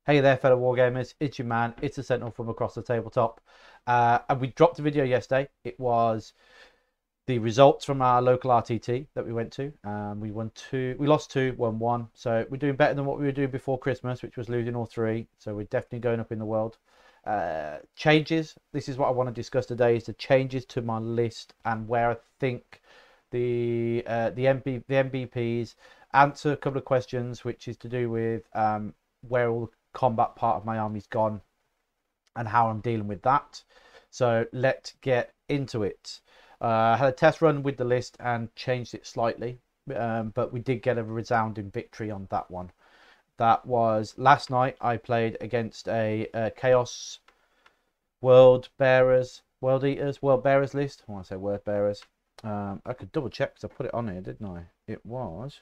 Hey there, fellow Wargamers, it's your man, it's a Sentinel from across the tabletop. And we dropped a video yesterday. It was the results from our local RTT that we went to. We lost two, won one. So we're doing better than what we were doing before Christmas, which was losing all three. So we're definitely going up in the world. Changes, this is what I want to discuss today, is the changes to my list and where I think the MVPs answer a couple of questions, which is to do with where all the combat part of my army's gone and how I'm dealing with that. So let's get into it. I had a test run with the list and changed it slightly, but we did get a resounding victory on that one. That was last night. I played against a Chaos World Bearers list. I want to say Word Bearers. I could double check because I put it on here, didn't I? It was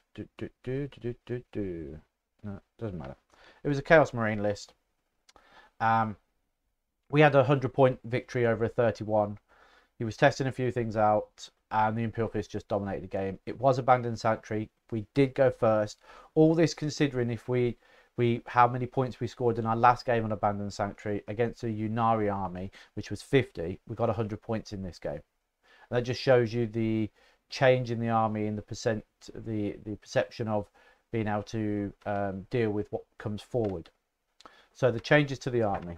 no, doesn't matter. It was a Chaos Marine list. We had a 100-point victory over a 31. He was testing a few things out, and the Imperial Fist just dominated the game. It was Abandoned Sanctuary. We did go first. All this considering if we how many points we scored in our last game on Abandoned Sanctuary against a Unari army, which was 50. We got 100 points in this game. And that just shows you the change in the army and the perception of being able to deal with what comes forward. So the changes to the army,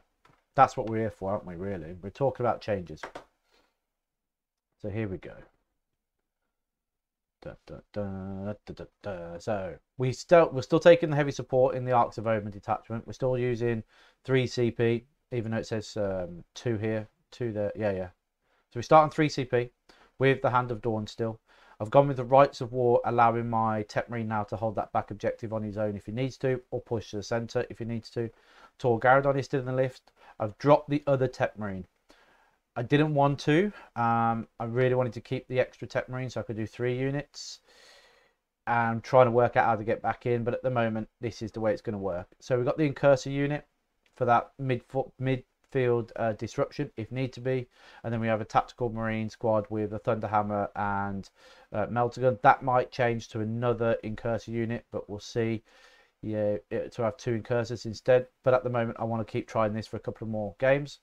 that's what we're here for, aren't we? Really, we're talking about changes. So here we go. So we're still taking the heavy support in the Arks of Omen detachment. We're still using 3 CP, even though it says 2 here, 2 there. Yeah. So we start on 3 CP with the Hand of Dorn still. I've gone with the Rites of War, allowing my Techmarine now to hold that back objective on his own if he needs to, or push to the centre if he needs to. Tor Garadon is still in the list. I've dropped the other Techmarine. I didn't want to. I really wanted to keep the extra Techmarine so I could do 3 units. I'm trying to work out how to get back in, but at the moment, this is the way it's going to work. So we've got the Incursor unit for that midfield disruption if need to be, and then we have a tactical marine squad with a Thunderhammer and melter gun. That might change to another Incursor unit, but we'll see. Yeah, to have 2 Incursors instead, but at the moment I want to keep trying this for a couple of more games.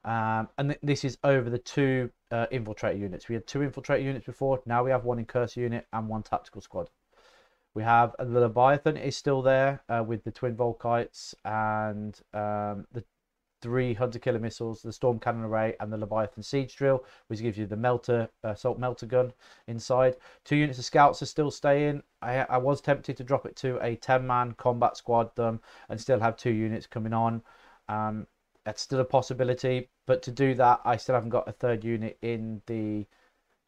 And this is over the 2 infiltrator units. We had 2 infiltrator units before. Now we have 1 Incursor unit and 1 tactical squad. We have the Leviathan is still there with the twin Volkites and the 3 hunter killer missiles, the storm cannon array, and the Leviathan siege drill, which gives you the assault melter gun inside. 2 units of scouts are still staying. I was tempted to drop it to a 10-man combat squad and still have 2 units coming on. That's still a possibility, but to do that, I still haven't got a 3rd unit in the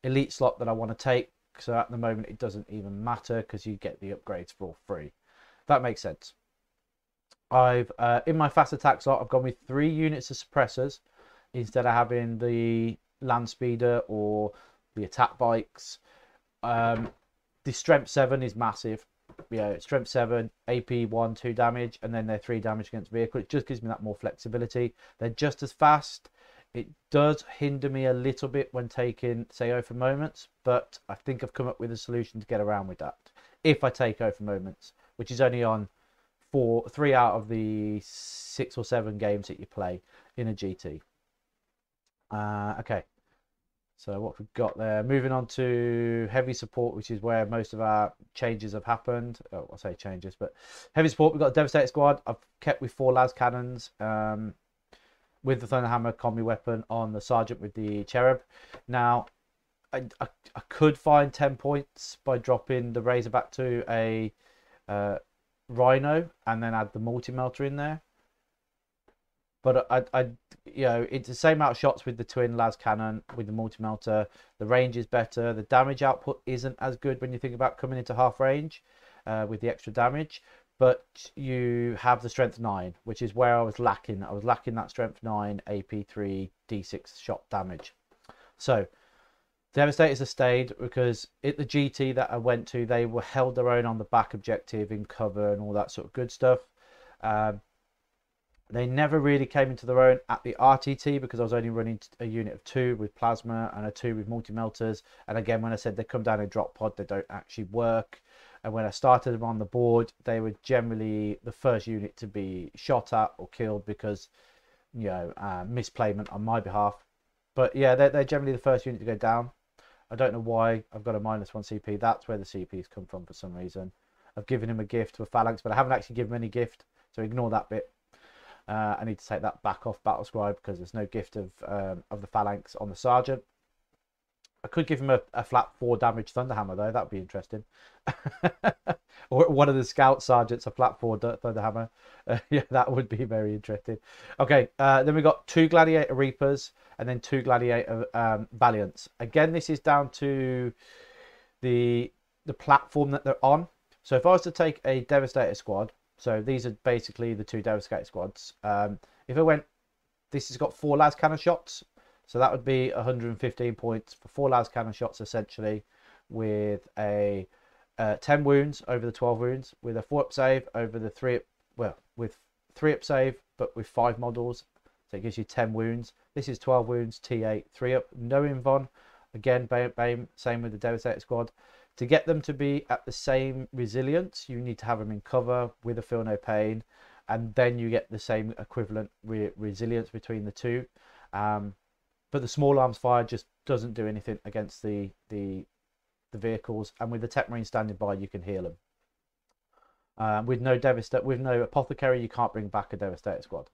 elite slot that I want to take. So at the moment, it doesn't even matter because you get the upgrades for free. That makes sense. I've in my fast attack slot, I've gone with 3 units of suppressors instead of having the land speeder or the attack bikes. The strength 7 is massive. Yeah, strength 7, AP 1, 2 damage, and then they're 3 damage against vehicle. It just gives me that more flexibility. They're just as fast. It does hinder me a little bit when taking, say, over moments, but I think I've come up with a solution to get around with that. If I take over moments, which is only on 3 out of the 6 or 7 games that you play in a GT. Okay. So what we've got there, moving on to heavy support, which is where most of our changes have happened. Oh, I say changes, but heavy support, we've got a Devastator squad. I've kept with 4 las cannons with the Thunderhammer combi weapon on the Sergeant with the Cherub. Now, I could find 10 points by dropping the Razorback to a Rhino and then add the multi-melter in there. But it's the same amount of shots with the twin las cannon with the multi-melter. The range is better. The damage output isn't as good when you think about coming into half range with the extra damage. But you have the strength 9, which is where I was lacking. I was lacking that strength 9, AP 3, D6 shot damage. So Devastators have stayed because at the GT that I went to, they were held their own on the back objective in cover and all that sort of good stuff. They never really came into their own at the RTT because I was only running a unit of 2 with plasma and a 2 with multi-melters. And again, when I said they come down a drop pod, they don't actually work. And when I started them on the board, they were generally the first unit to be shot at or killed because, you know, misplayment on my behalf. But yeah, they're generally the first unit to go down. I don't know why I've got a -1 CP. That's where the CPs come from for some reason. I've given him a gift for Phalanx, but I haven't actually given him any gift, so ignore that bit. I need to take that back off Battle Scribe because there's no gift of the Phalanx on the Sergeant. I could give him a flat 4 damage Thunderhammer though. That would be interesting. Or one of the Scout Sergeants a flat 4 Thunderhammer. Yeah, that would be very interesting. Okay, then we got 2 Gladiator Reapers and then 2 Gladiator Valiants. Again, this is down to the platform that they're on. So if I was to take a Devastator squad, so these are basically the 2 Devastator squads. If I went, this has got 4 las cannon shots. So that would be 115 points for 4 las cannon shots essentially, with a 10 wounds over the 12 wounds, with a 4 up save over the 3 up, well, with 3 up save, but with 5 models. So it gives you 10 wounds. This is 12 wounds, T8, 3 up, no invuln. Again, same with the Devastator squad. To get them to be at the same resilience, you need to have them in cover with a feel no pain, and then you get the same equivalent resilience between the two. But the small arms fire just doesn't do anything against the vehicles, and with the Techmarine standing by, you can heal them. With no Apothecary, you can't bring back a Devastator squad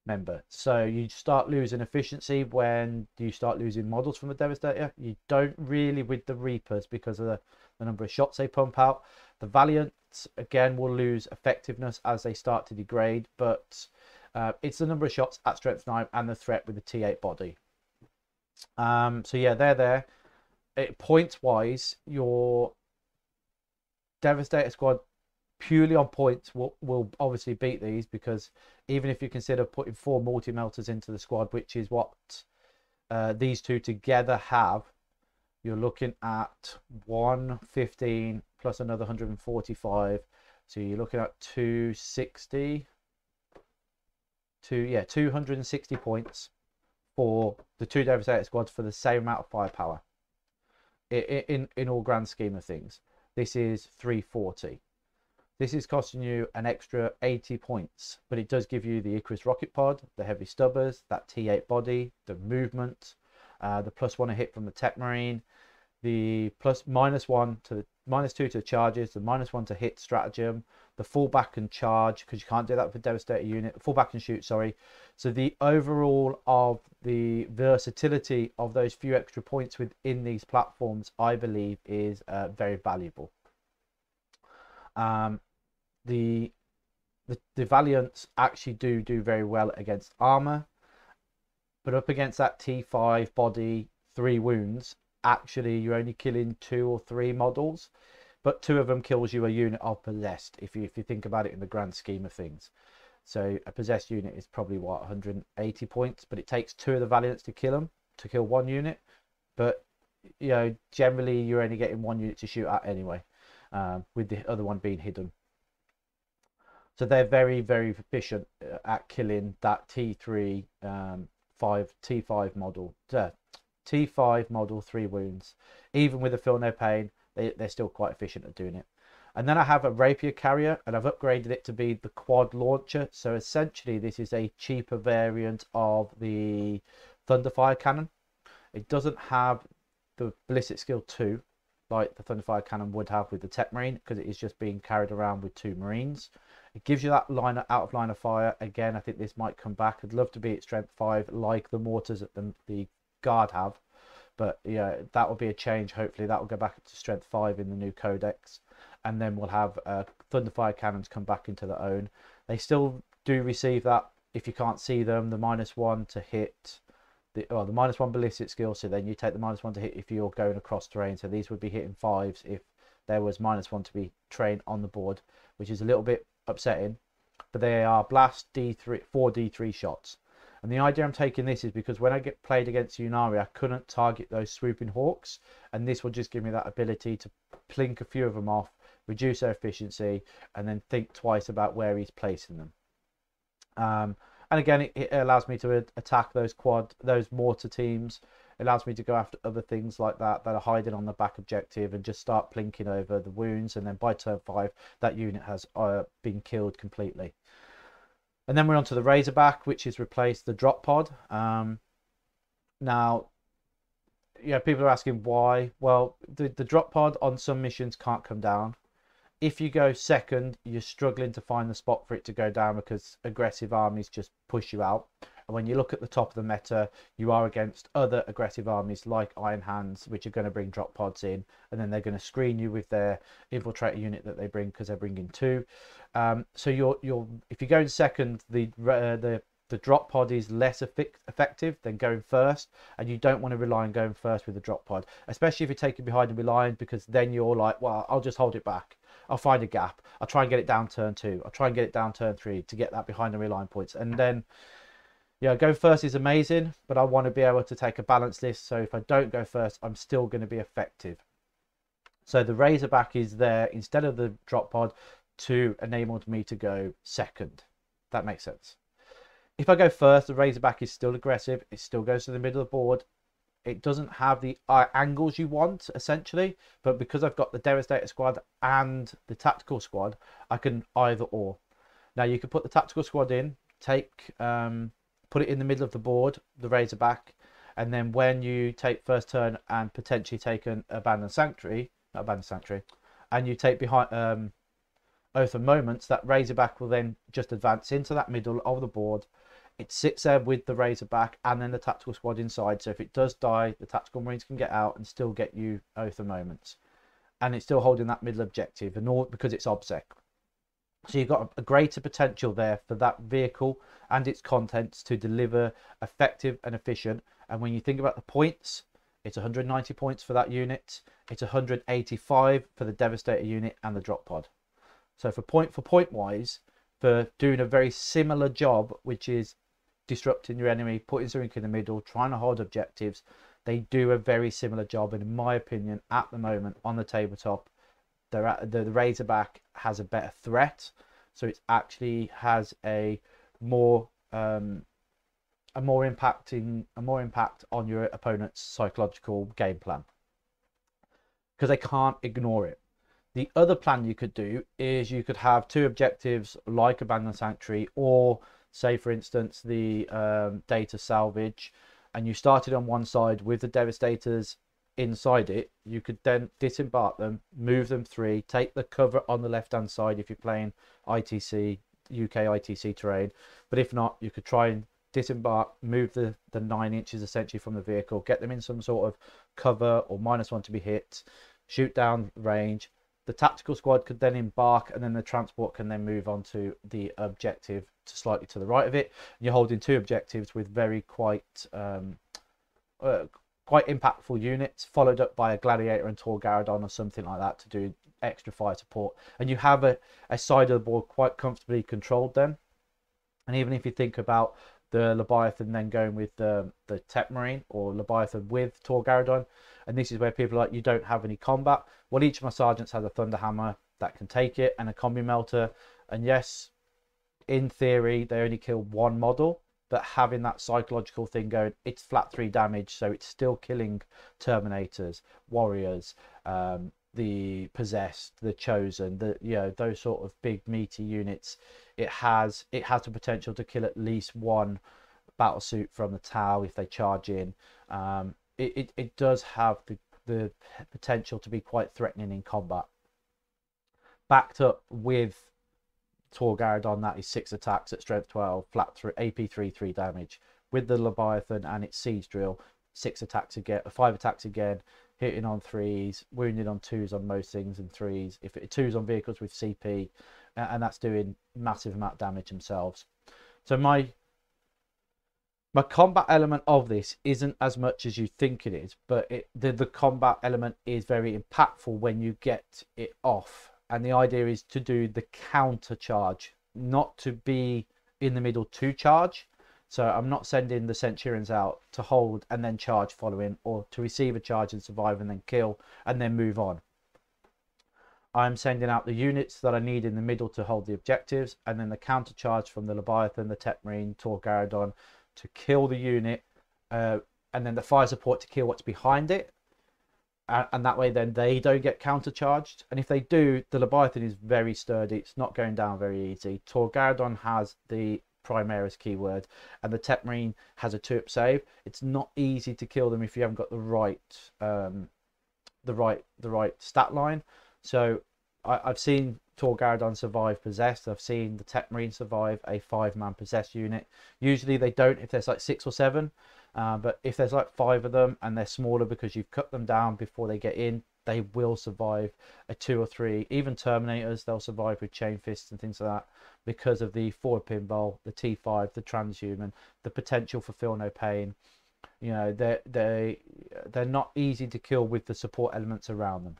member. So you start losing efficiency when you start losing models from the Devastator. You don't really with the Reapers because of the number of shots they pump out. The Valiants again will lose effectiveness as they start to degrade, but it's the number of shots at strength 9 and the threat with the T8 body. So yeah, they're there. Points wise, your Devastator squad purely on points will obviously beat these, because even if you consider putting 4 multi-melters into the squad, which is what these two together have, you're looking at 115 plus another 145, so you're looking at 260 260 points for the 2 Devastator squads for the same amount of firepower. In all grand scheme of things, this is 340. This is costing you an extra 80 points, but it does give you the Icarus rocket pod, the heavy stubbers, that T8 body, the movement, the +1 a hit from the Techmarine, the -2 to the charges, the -1 to hit stratagem, the fallback and charge, because you can't do that with Devastator unit, fallback and shoot, sorry. So the overall of the versatility of those few extra points within these platforms, I believe, is very valuable. The Valiants actually do very well against armor, but up against that T5 body, 3 wounds, actually you're only killing 2 or 3 models, but 2 of them kills you a unit of possessed, if you think about it in the grand scheme of things. So a possessed unit is probably what, 180 points, but it takes 2 of the Valiants to kill 1 unit. But you know, generally you're only getting 1 unit to shoot at anyway, with the other one being hidden. So they're very, very efficient at killing that T3 T5 model. T5 model 3 wounds. Even with a feel no pain, they're still quite efficient at doing it. And then I have a Rapier Carrier, and I've upgraded it to be the quad launcher. So essentially this is a cheaper variant of the Thunderfire Cannon. It doesn't have the ballistic skill 2 like the Thunderfire Cannon would have with the Techmarine, because it is just being carried around with 2 Marines. It gives you that out of line of fire. Again, I think this might come back. I'd love to be at strength 5 like the mortars that the Guard have, but yeah, that will be a change. Hopefully that will go back to strength 5 in the new codex, and then we'll have Thunderfire Cannons come back into their own. They still do receive that, if you can't see them, the -1 to hit, the -1 ballistic skill, so then you take the -1 to hit if you're going across terrain. So these would be hitting 5s if there was -1 to be trained on the board, which is a little bit upsetting, but they are blast D3, 4 D3 shots. And the idea I'm taking this is because when I get played against Yunari, I couldn't target those swooping hawks, and this will just give me that ability to plink a few of them off, reduce their efficiency, and then think twice about where he's placing them. And again, it allows me to attack those mortar teams It allows me to go after other things like that are hiding on the back objective and just start plinking over the wounds, and then by turn 5 that unit has been killed completely. And then we're on to the Razorback, which has replaced the drop pod. Now, yeah, people are asking why. Well, the drop pod on some missions can't come down. If you go second, you're struggling to find the spot for it to go down because aggressive armies just push you out. And when you look at the top of the meta, you are against other aggressive armies like Iron Hands, which are going to bring drop pods in, and then they're going to screen you with their infiltrator unit that they bring because they're bringing 2. So you're if you go in second, the drop pod is less effective than going first, and you don't want to rely on going first with the drop pod, especially if you're taking behind and reliant, because then you're like, well, I'll just hold it back. I'll find a gap. I'll try and get it down turn 2. I'll try and get it down turn 3 to get that behind and reliant points. And then, yeah, go first is amazing, but I want to be able to take a balanced list. So if I don't go first, I'm still going to be effective. So the Razorback is there instead of the drop pod to enable me to go second. That makes sense. If I go first, the Razorback is still aggressive. It still goes to the middle of the board. It doesn't have the angles you want, essentially. But because I've got the Devastator squad and the Tactical squad, I can either or. Now, you can put the Tactical squad in, put it in the middle of the board, the Razorback. And then when you take first turn and potentially take an Abandoned Sanctuary, not Abandoned Sanctuary, and you take behind Oath of Moments, that Razorback will then just advance into that middle of the board. It sits there with the Razorback and then the Tactical squad inside. So if it does die, the Tactical Marines can get out and still get you Oath of Moments. And it's still holding that middle objective, and all because it's OBSEC. So you've got a greater potential there for that vehicle and its contents to deliver effective and efficient. And when you think about the points, it's 190 points for that unit. It's 185 for the Devastator unit and the drop pod. So for point wise, for doing a very similar job, which is disrupting your enemy, putting something in the middle, trying to hold objectives, they do a very similar job. And in my opinion, at the moment on the tabletop, the Razorback has a better threat, so it actually has a more impact on your opponent's psychological game plan, because they can't ignore it. The other plan you could do is you could have 2 objectives like Abandoned Sanctuary, or say for instance the Data Salvage, and you started on one side with the Devastators inside it. You could then disembark them, move them 3, take the cover on the left hand side if you're playing ITC, UK ITC terrain. But if not, you could try and disembark, move the 9 inches essentially from the vehicle, get them in some sort of cover or -1 to be hit, shoot down range. The Tactical squad could then embark, and then the transport can then move on to the objective slightly to the right of it. And you're holding 2 objectives with very quite impactful units, followed up by a Gladiator and Tor Garadon or something like that to do extra fire support. And you have a side of the board quite comfortably controlled then. And even if you think about the Leviathan then going with the Techmarine, or Leviathan with Tor Garadon, and this is where people are like, you don't have any combat. Well, each of my sergeants has a Thunder Hammer that can take it, and a Combi Melter. And yes, in theory, they only kill 1 model, but having that psychological thing going, it's flat 3 damage, so it's still killing Terminators, Warriors, the Possessed, the Chosen, those sort of big meaty units. It has the potential to kill at least 1 battlesuit from the Tau if they charge in. It does have the potential to be quite threatening in combat. Backed up with Tor Garadon, that is 6 attacks at strength 12, flat 3, AP 3 damage. With the Leviathan and its siege drill, 6 attacks again, 5 attacks again, hitting on 3s, wounded on 2s on most things and 3s. If it 2s on vehicles with CP, and that's doing massive amount of damage themselves. So my combat element of this isn't as much as you think it is, but the combat element is very impactful when you get it off. And the idea is to do the counter charge, not to be in the middle to charge. So I'm not sending the Centurions out to hold and then charge following, or to receive a charge and survive and then kill and then move on. I'm sending out the units that I need in the middle to hold the objectives, and then the counter charge from the Leviathan, the Techmarine, Tor Garadon to kill the unit and then the fire support to kill what's behind it, and that way then they don't get countercharged. And if they do, the Leviathan is very sturdy. It's not going down very easy. Tor Garadon has the Primaris keyword, and the Techmarine has a 2-up save. It's not easy to kill them if you haven't got the right stat line. So I've seen Tor Garadon survive possessed. I've seen the Techmarine survive a 5-man possessed unit. Usually they don't if there's like 6 or 7. But if there's like 5 of them and they're smaller because you've cut them down before they get in, they will survive a 2 or 3. Even Terminators, they'll survive with chain fists and things like that because of the forward pinball, the T5, the transhuman, the potential for feel no pain. You know, they're not easy to kill with the support elements around them.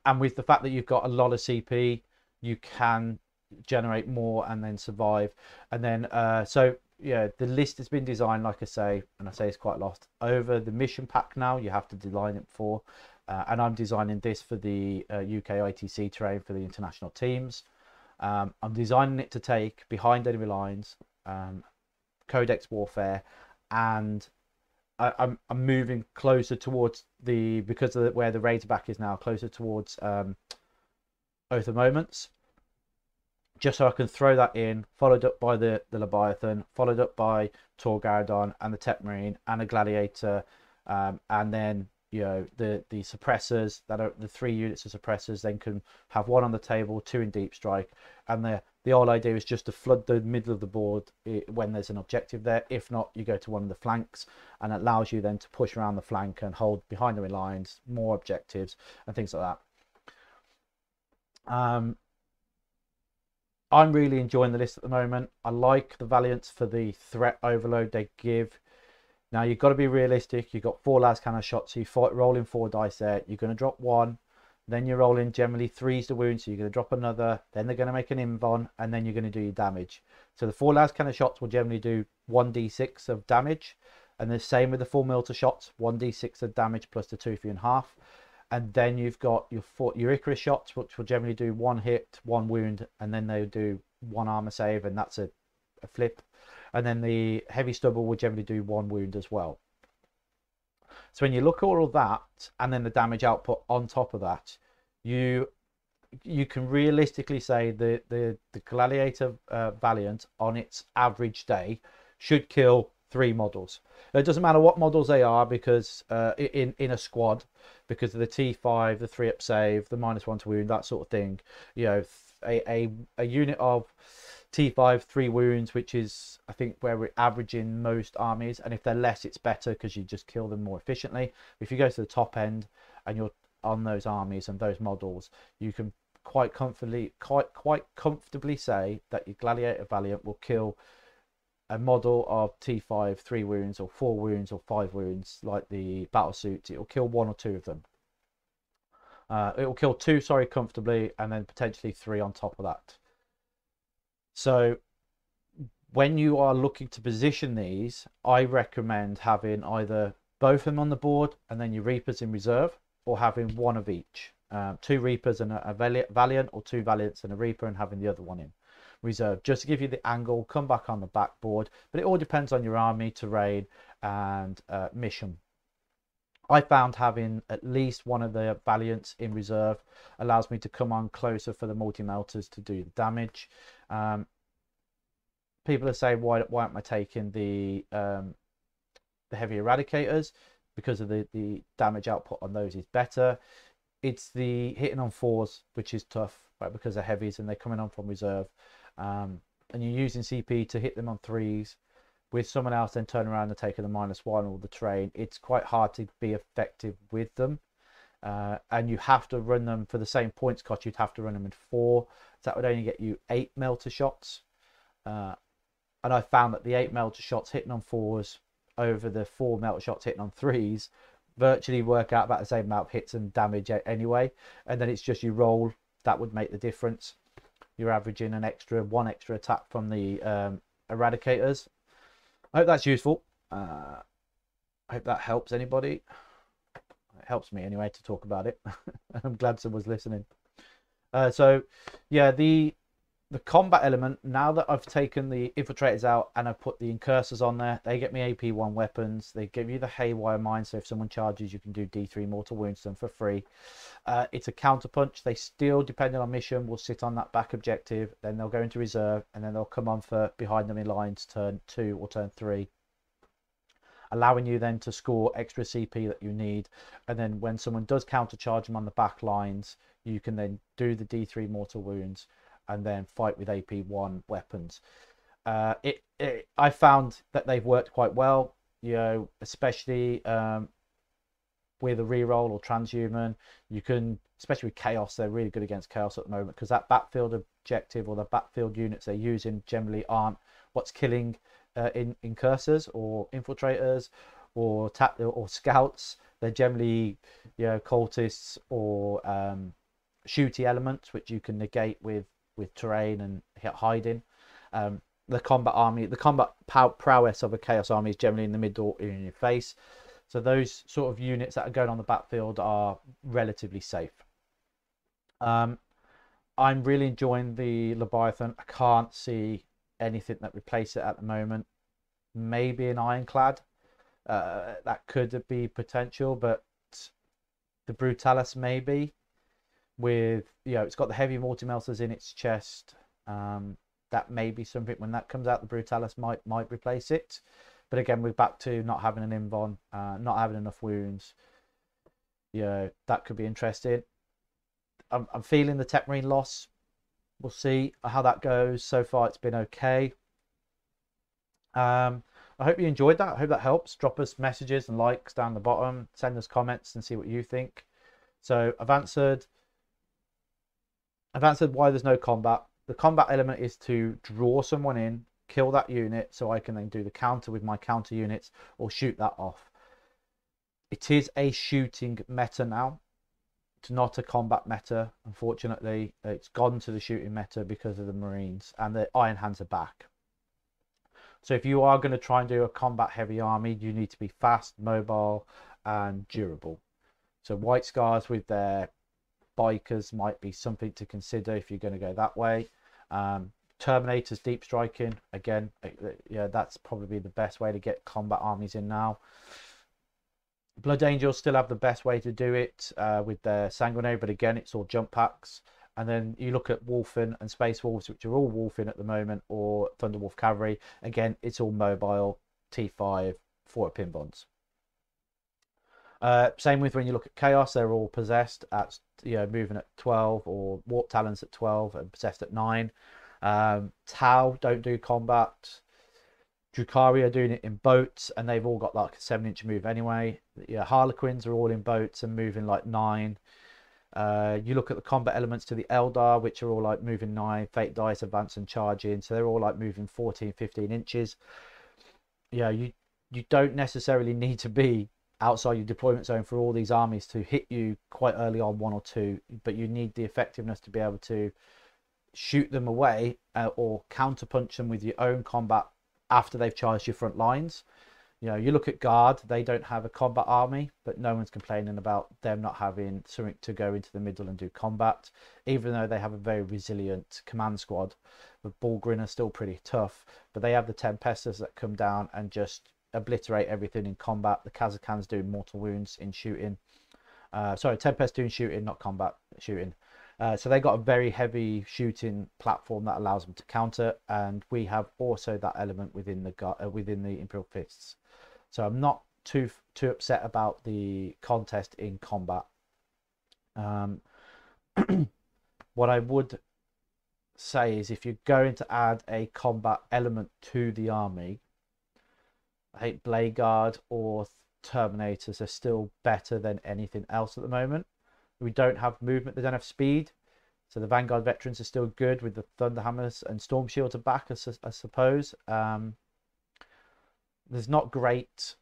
And with the fact that you've got a lot of CP, you can generate more and then survive. And then so yeah, the list has been designed, like I say, and I say it's quite a lot, over the mission pack now. You have to design it for, and I'm designing this for the UK ITC terrain for the international teams. I'm designing it to take behind enemy lines, Codex Warfare, and I'm moving closer towards the, because of where the Razorback is now, closer towards Oath of Moments, just so I can throw that in, followed up by the Leviathan, followed up by Tor Garadon and the Techmarine and a Gladiator, and then, you know, the suppressors that are the 3 units of suppressors then can have 1 on the table, 2 in deep strike, and the whole idea is just to flood the middle of the board when there's an objective there. If not, you go to one of the flanks, and it allows you then to push around the flank and hold behind the lines, more objectives and things like that. I'm really enjoying the list at the moment. I like the Valiants for the threat overload they give. Now you've got to be realistic. You've got 4 las cannon shots, so you rolling 4 dice there. You're going to drop 1, then you're rolling generally 3s to wound, so you're going to drop another, then they're going to make an invon, and then you're going to do your damage. So the 4 las cannon shots will generally do 1d6 of damage, and the same with the 4 milter shots, 1d6 of damage plus the 2 for your half. And then you've got your Icarus shots, which will generally do 1 hit, 1 wound, and then they'll do 1 armor save, and that's a flip. And then the heavy stubble will generally do 1 wound as well. So when you look at all of that, and then the damage output on top of that, you can realistically say the Gladiator Valiant on its average day should kill 3 models. It doesn't matter what models they are, because in a squad, because of the T5, the 3-up save, the -1 to wound, that sort of thing. You know, a unit of T5, 3 wounds, which is, I think, where we're averaging most armies. And if they're less, it's better because you just kill them more efficiently. If you go to the top end and you're on those armies and those models, you can quite comfortably say that your Gladiator Valiant will kill a model of T5, 3 wounds or 4 wounds or 5 wounds, like the battle suits. It will kill 1 or 2 of them. It will kill 2, sorry, comfortably, and then potentially 3 on top of that. So when you are looking to position these, I recommend having either both of them on the board and then your Reapers in reserve, or having 1 of each. 2 Reapers and a Valiant, or 2 Valiants and a Reaper, and having the other one in reserve, just to give you the angle, come back on the backboard. But it all depends on your army, terrain, and mission. I found having at least 1 of the Valiants in reserve allows me to come on closer for the multi-melters to do the damage. People are saying, why aren't I taking the heavy eradicators? Because of the damage output on those is better. It's the hitting on 4s which is tough, right? Because they're heavies and they're coming on from reserve, and you're using CP to hit them on 3s with someone else, then turn around and taking the -1 or the terrain. It's quite hard to be effective with them, and you have to run them for the same points cost. You'd have to run them in 4, so that would only get you 8 melter shots, and I found that the 8 melter shots hitting on 4s over the 4 melter shots hitting on 3s virtually work out about the same amount of hits and damage anyway. And then it's just you roll, that would make the difference. You're averaging an extra 1 extra attack from the eradicators. I hope that's useful. I hope that helps anybody. It helps me anyway to talk about it. I'm glad someone's listening. So yeah, the The combat element, now that I've taken the infiltrators out and I've put the incursors on there, they get me AP1 weapons. They give you the Haywire mine, so if someone charges, you can do D3 mortal wounds to them for free. It's a counterpunch. They still, depending on mission, will sit on that back objective. Then they'll go into reserve, and then they'll come on for behind them in lines turn 2 or turn 3, allowing you then to score extra CP that you need. And then when someone does countercharge them on the back lines, you can then do the D3 mortal wounds and then fight with AP1 weapons. I found that they've worked quite well, you know, especially with a reroll or transhuman. You can, especially with chaos, they're really good against chaos at the moment, because that backfield objective or the backfield units they're using generally aren't what's killing in incursors or infiltrators or scouts. They're generally, you know, cultists or shooty elements, which you can negate with terrain and hiding. The combat army, the combat prowess of a chaos army is generally in the middle in your face. So those sort of units that are going on the backfield are relatively safe. I'm really enjoying the Leviathan. I can't see anything that replaces it at the moment. Maybe an Ironclad. That could be potential, but the Brutalis maybe. With, you know, it's got the heavy multi-melters in its chest. That may be something when that comes out. The Brutalis might replace it, but again, we're back to not having an invon, not having enough wounds. You know, that could be interesting. I'm feeling the Techmarine loss. We'll see how that goes. So far, it's been okay. I hope you enjoyed that. I hope that helps. Drop us messages and likes down the bottom. Send us comments and see what you think. So I've answered why there's no combat. The combat element is to draw someone in, kill that unit, so I can then do the counter with my counter units or shoot that off. It is a shooting meta now. It's not a combat meta, unfortunately. It's gone to the shooting meta because of the Marines, and the Iron Hands are back. So if you are going to try and do a combat heavy army, you need to be fast, mobile, and durable. So White Scars with their bikers might be something to consider if you're going to go that way. Terminators deep striking, again, yeah, that's probably the best way to get combat armies in now. Blood Angels still have the best way to do it with their Sanguinary, but again, it's all jump packs. And then you look at Wolfen and Space Wolves, which are all Wolfen at the moment, or Thunderwolf Cavalry. Again, it's all mobile, T5, 4 pin bonds. Same with when you look at Chaos, they're all possessed at, you know, moving at 12, or Warp Talons at 12 and possessed at 9. Tau don't do combat. Drukhari are doing it in boats, and they've all got like a 7-inch move anyway. Yeah, Harlequins are all in boats and moving like 9. You look at the combat elements to the Eldar, which are all like moving 9, Fate Dice, Advance and Charging, so they're all like moving 14, 15 inches. Yeah, you don't necessarily need to be outside your deployment zone for all these armies to hit you quite early on, 1 or 2, but you need the effectiveness to be able to shoot them away or counterpunch them with your own combat after they've charged your front lines. You know, you look at Guard, they don't have a combat army, but no one's complaining about them not having something to go into the middle and do combat, even though they have a very resilient command squad. The Boltgun are still pretty tough, but they have the Tempesters that come down and just obliterate everything in combat. The Kazakhan's doing mortal wounds in shooting. Sorry, Tempest doing shooting, not combat, shooting. So they got a very heavy shooting platform that allows them to counter, and we have also that element within the Imperial Fists. So I'm not too upset about the contest in combat. What I would say is, if you're going to add a combat element to the army, I think Blade Guard or Terminators are still better than anything else at the moment. We don't have movement, they don't have speed, so the Vanguard veterans are still good with the Thunderhammers, and Storm Shields are back, I suppose. There's not great,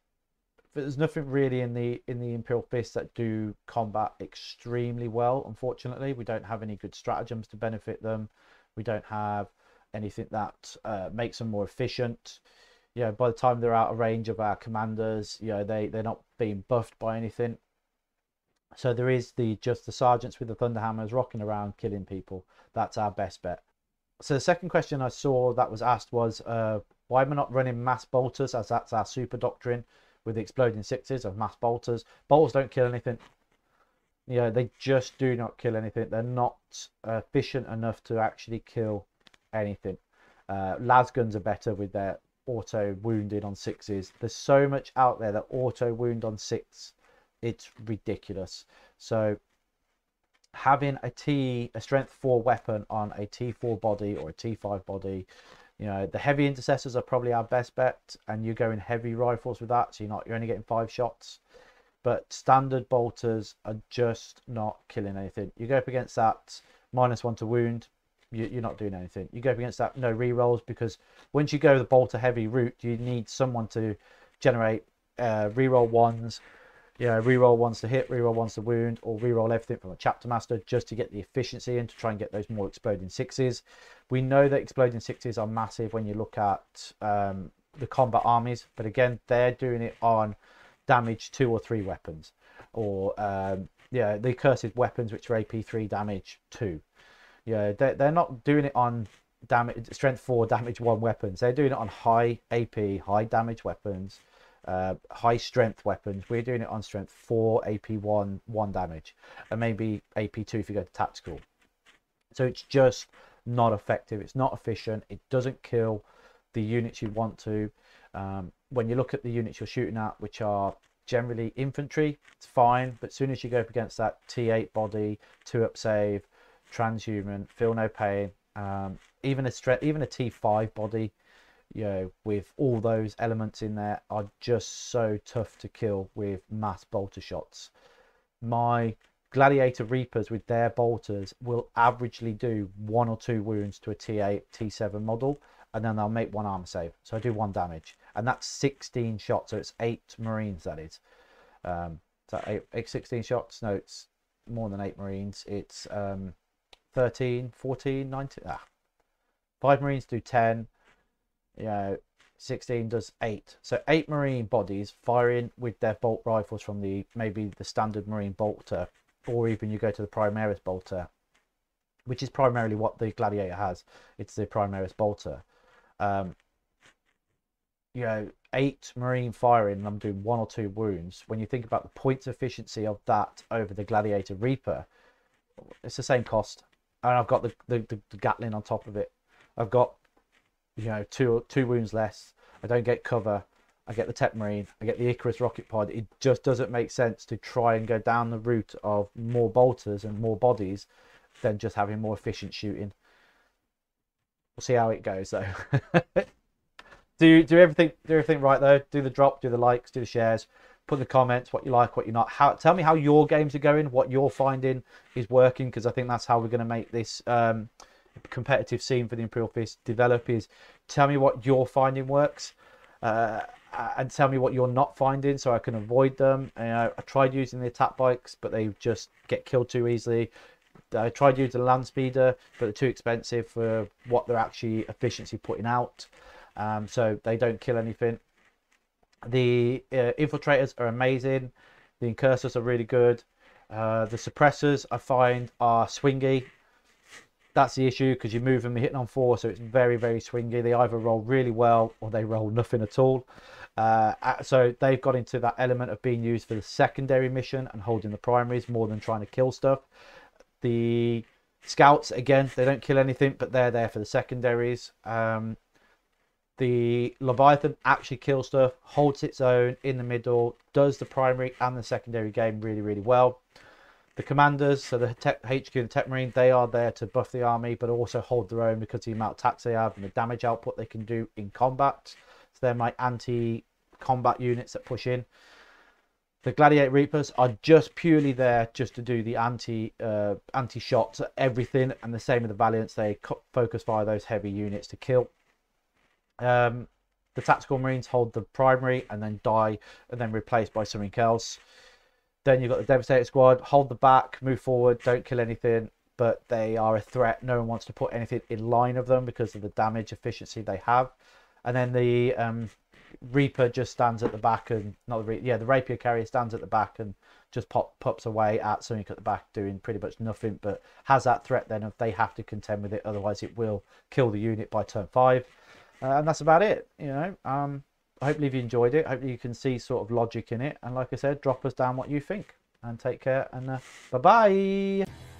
there's nothing really in the Imperial Fists that do combat extremely well. Unfortunately, we don't have any good stratagems to benefit them. We don't have anything that makes them more efficient. You know, by the time they're out of range of our commanders, you know, they're not being buffed by anything. So there is just the sergeants with the Thunderhammers rocking around killing people. That's our best bet. So the second question I saw that was asked was, why am I not running mass bolters, as that's our super doctrine with the exploding sixes of mass bolters. Bolters don't kill anything. Yeah, they just do not kill anything. They're not efficient enough to actually kill anything. Las guns are better with their auto wounded on sixes. There's so much out there that auto wound on six, it's ridiculous. So having a strength 4 weapon on a T4 body or a T5 body, you know, the heavy intercessors are probably our best bet, and you're going heavy rifles with that, so you're only getting 5 shots. But standard bolters are just not killing anything. You go up against that -1 to wound, you're not doing anything. You go up against that, no re-rolls, because once you go the bolter heavy route, you need someone to generate re-roll ones, re-roll ones to hit, re-roll ones to wound, or re-roll everything from a chapter master just to get the efficiency in, to try and get those more exploding sixes. We know that exploding sixes are massive when you look at the combat armies, but again, they're doing it on damage 2 or 3 weapons, or the cursed weapons, which are AP3 damage 2. They're not doing it on damage strength 4 damage 1 weapons. They're doing it on high AP, high damage weapons, high strength weapons. We're doing it on strength 4 AP1 1 damage, and maybe AP2 if you go to tactical. So it's just not effective. It's not efficient. It doesn't kill the units you want to. When you look at the units you're shooting at, which are generally infantry, it's fine, but as soon as you go up against that T8 body, 2-up save, transhuman, feel no pain, even a T5 body, with all those elements in there, are just so tough to kill with mass bolter shots. My Gladiator Reapers with their bolters will averagely do 1 or 2 wounds to a T8, T7 model, and then they'll make 1 armor save. So I do 1 damage, and that's 16 shots. So it's 8 Marines, that is. So 16 shots? No, it's more than 8 Marines. It's 13, 14, 19. 5 Marines do 10. 16 does 8. So 8 Marine bodies firing with their bolt rifles from maybe the standard Marine bolter, or even you go to the Primaris bolter, which is primarily what the Gladiator has. It's the Primaris bolter. 8 Marine firing, and I'm doing 1 or 2 wounds. When you think about the points efficiency of that over the Gladiator Reaper, it's the same cost, and I've got the Gatling on top of it. I've got 2 wounds less. I don't get cover. I get the Techmarine. I get the Icarus rocket pod. It just doesn't make sense to try and go down the route of more bolters and more bodies than just having more efficient shooting. We'll see how it goes though. do everything right though. Do the drop, do the likes, do the shares, put in the comments what you like, what you're not. Tell me how your games are going, what you're finding is working, because I think that's how we're going to make this competitive scene for the Imperial Fist develop. Is tell me what you're finding works, and tell me what you're not finding, so I can avoid them. I tried using the attack bikes, but they just get killed too easily. I tried using the land speeder, but they're too expensive for what they're actually efficiency putting out, so they don't kill anything. The infiltrators are amazing. The incursors are really good. The suppressors I find are swingy. That's the issue, because you move them, you're hitting on 4, so it's very, very swingy. They either roll really well or they roll nothing at all. So they've got into that element of being used for the secondary mission and holding the primaries more than trying to kill stuff. The scouts, again, they don't kill anything, but they're there for the secondaries. The Leviathan actually kills stuff, holds its own in the middle, does the primary and the secondary game really, really well. The commanders, so the HQ and the Techmarine, they are there to buff the army, but also hold their own because of the amount of attacks they have and the damage output they can do in combat. So they're my anti-combat units that push in. The Gladiator Reapers are just purely there just to do the anti-shots at everything, and the same with the Valiants. They focus fire those heavy units to kill. The Tactical Marines hold the primary and then die and then replaced by something else. Then you've got the Devastator Squad, hold the back, move forward, don't kill anything, but they are a threat. No one wants to put anything in line of them because of the damage efficiency they have. And then the Reaper just stands at the back, and the Rapier Carrier stands at the back and just pops away at something at the back doing pretty much nothing, but has that threat then of they have to contend with it, otherwise it will kill the unit by turn 5. And that's about it, you know. Hopefully if you enjoyed it, hopefully you can see sort of logic in it, and like I said, drop us down what you think, and take care, and bye bye.